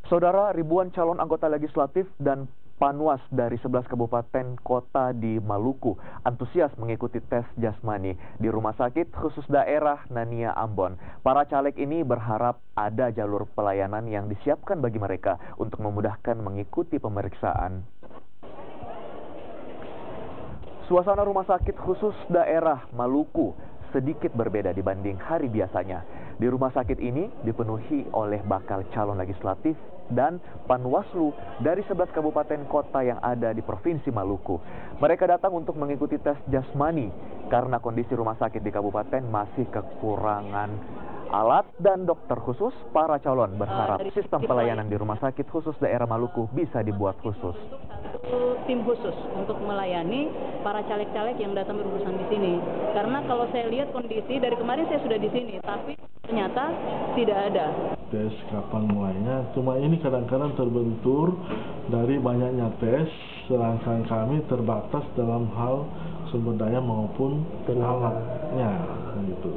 Saudara, ribuan calon anggota legislatif dan Panwas dari 11 kabupaten kota di Maluku antusias mengikuti tes jasmani di Rumah Sakit Khusus Daerah Nania Ambon. Para caleg ini berharap ada jalur pelayanan yang disiapkan bagi mereka untuk memudahkan mengikuti pemeriksaan. Suasana Rumah Sakit Khusus Daerah Maluku sedikit berbeda dibanding hari biasanya. Di rumah sakit ini dipenuhi oleh bakal calon legislatif dan Panwaslu dari 11 kabupaten kota yang ada di Provinsi Maluku. Mereka datang untuk mengikuti tes jasmani karena kondisi rumah sakit di kabupaten masih kekurangan alat dan dokter khusus. Para calon berharap sistem pelayanan di Rumah Sakit Khusus Daerah Maluku bisa dibuat khusus. Tim khusus untuk melayani para caleg-caleg yang datang berurusan di sini. Karena kalau saya lihat kondisi dari kemarin saya sudah di sini, tapi ternyata tidak ada. Tes kapan mulainya? Cuma ini kadang-kadang terbentur dari banyaknya tes, sedangkan kami terbatas dalam hal sumber daya maupun alatnya, gitu.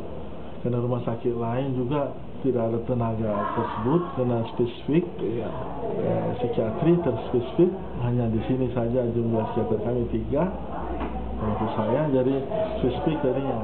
Karena rumah sakit lain juga tidak ada tenaga tersebut karena spesifik, psikiatri terspesifik, hanya di sini saja jumlah psikiater kami 3, untuk saya jadi spesifik tadinya.